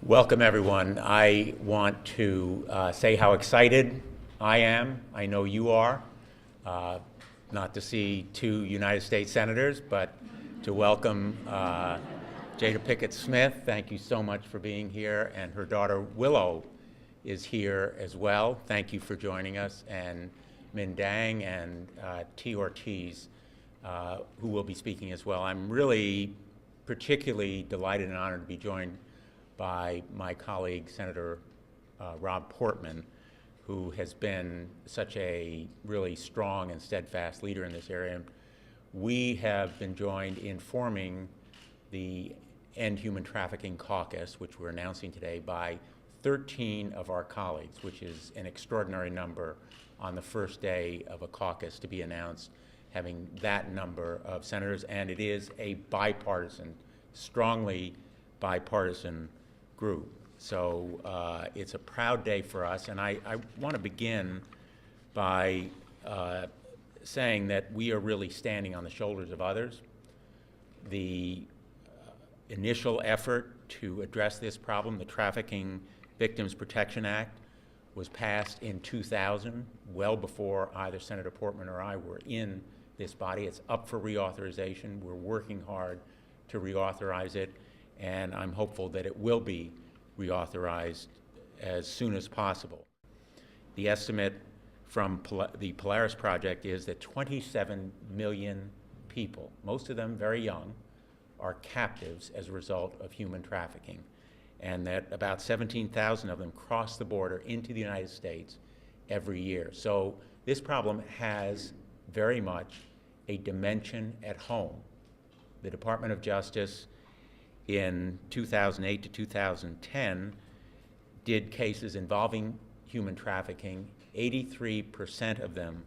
Welcome, everyone. I want to say how excited I am. I know you are, not to see two United States senators, but to welcome Jada Pinkett Smith. Thank you so much for being here. And her daughter, Willow, is here as well. Thank you for joining us. And Min Dang and T. Ortiz, who will be speaking as well. I'm really particularly delighted and honored to be joined by my colleague, Senator Portman, who has been such a really strong and steadfast leader in this area. We have been joined in forming the End Human Trafficking Caucus, which we're announcing today, by 13 of our colleagues, which is an extraordinary number on the first day of a caucus to be announced, having that number of senators. And it is a bipartisan, strongly bipartisan group. So it's a proud day for us, and I want to begin by saying that we are really standing on the shoulders of others. The initial effort to address this problem, the Trafficking Victims Protection Act, was passed in 2000, well before either Senator Portman or I were in this body. It's up for reauthorization. We're working hard to reauthorize it, and I'm hopeful that it will be reauthorized as soon as possible. The estimate from the Polaris Project is that 27 million people, most of them very young, are captives as a result of human trafficking, and that about 17,000 of them cross the border into the United States every year. So this problem has very much a dimension at home. The Department of Justice in 2008 to 2010 did cases involving human trafficking. 83% of them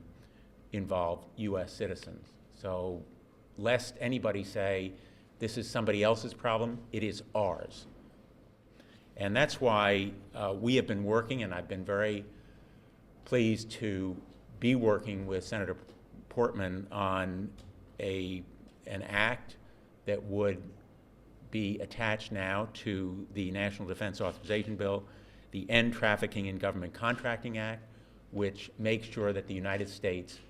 involved U.S. citizens. So lest anybody say this is somebody else's problem, it is ours. And that's why we have been working, and I've been very pleased to be working with Senator Portman on an act that would be attached now to the National Defense Authorization Bill, the End Trafficking in Government Contracting Act, which makes sure that the United States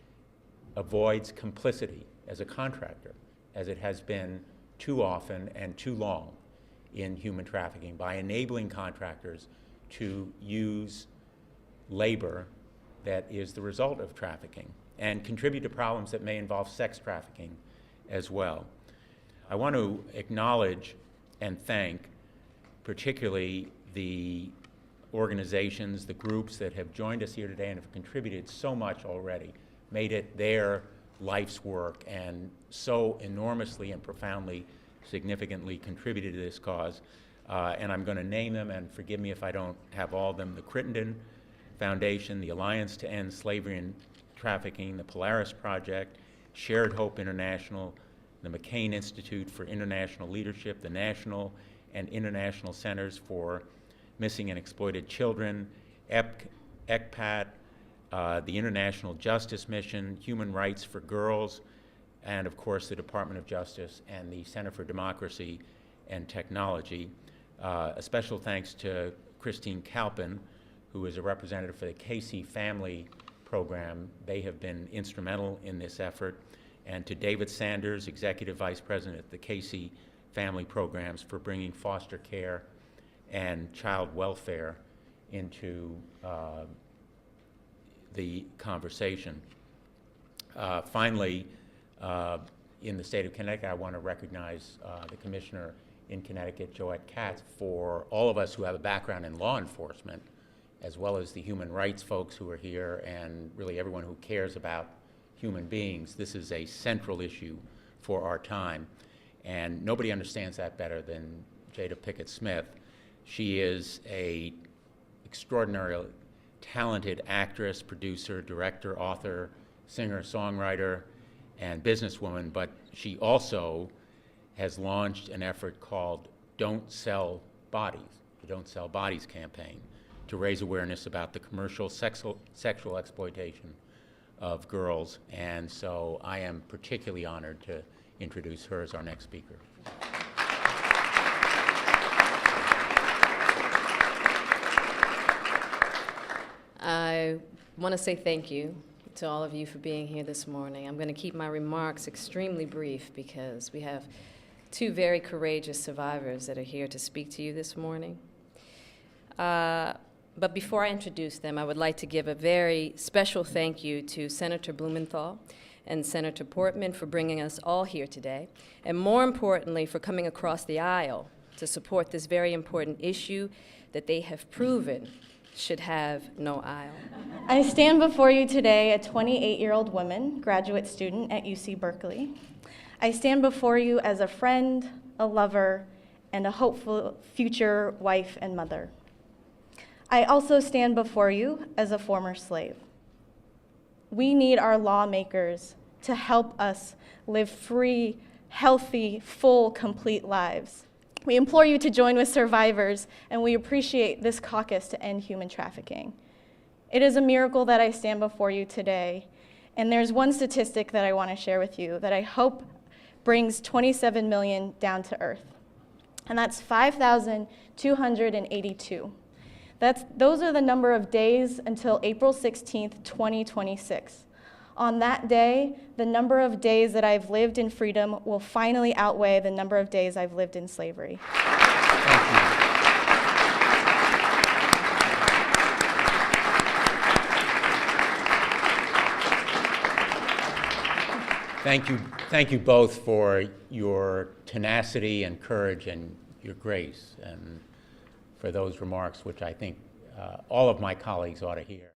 avoids complicity as a contractor, as it has been too often and too long in human trafficking, by enabling contractors to use labor that is the result of trafficking and contribute to problems that may involve sex trafficking as well. I want to acknowledge and thank particularly the organizations, the groups that have joined us here today and have contributed so much already, made it their life's work, and so enormously and profoundly, significantly contributed to this cause. And I'm going to name them, and forgive me if I don't have all of them: the Crittenden Foundation, the Alliance to End Slavery and Trafficking, the Polaris Project, Shared Hope International, the McCain Institute for International Leadership, the National and International Centers for Missing and Exploited Children, ECPAT, the International Justice Mission, Human Rights for Girls, and of course the Department of Justice and the Center for Democracy and Technology. A special thanks to Christine Kalpin, who is a representative for the Casey Family Program. They have been instrumental in this effort. And to David Sanders, Executive Vice President at the Casey Family Programs, for bringing foster care and child welfare into the conversation. Finally, in the state of Connecticut, I want to recognize the Commissioner in Connecticut, Joette Katz, for all of us who have a background in law enforcement, as well as the human rights folks who are here, and really everyone who cares about human beings. This is a central issue for our time, and nobody understands that better than Jada Pinkett Smith. She is an extraordinarily talented actress, producer, director, author, singer, songwriter, and businesswoman, but she also has launched an effort called Don't Sell Bodies, the Don't Sell Bodies campaign, to raise awareness about the commercial sexual exploitation of girls, and so I am particularly honored to introduce her as our next speaker. want to say thank you to all of you for being here this morning. I'm going to keep my remarks extremely brief because we have two very courageous survivors that are here to speak to you this morning. But before I introduce them, I would like to give a very special thank you to Senator Blumenthal and Senator Portman for bringing us all here today, and more importantly, for coming across the aisle to support this very important issue that they have proven should have no aisle. I stand before you today, a 28-year-old woman, graduate student at UC Berkeley. I stand before you as a friend, a lover, and a hopeful future wife and mother. I also stand before you as a former slave. We need our lawmakers to help us live free, healthy, full, complete lives. We implore you to join with survivors, and we appreciate this caucus to end human trafficking. It is a miracle that I stand before you today, and there's one statistic that I want to share with you that I hope brings 27 million down to earth, and that's 5,282. Those are the number of days until April 16th, 2026. On that day, the number of days that I've lived in freedom will finally outweigh the number of days I've lived in slavery. Thank you. Thank you both for your tenacity and courage and your grace, and for those remarks, which I think all of my colleagues ought to hear.